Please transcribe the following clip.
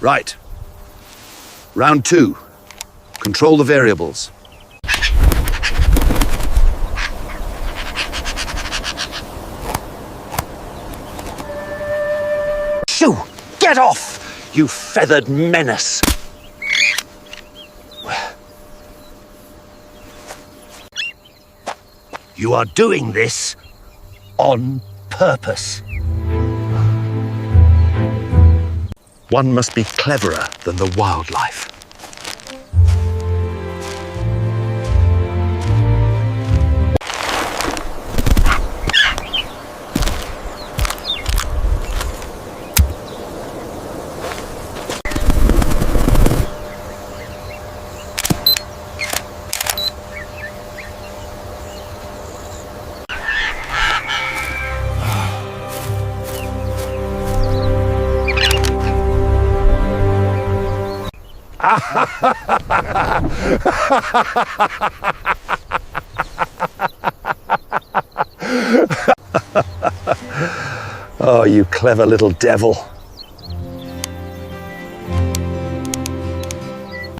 Right. Round 2. Control the variables. Shoo! Get off, you feathered menace! You are doing this on purpose. One must be cleverer than the wildlife. Oh, you clever little devil.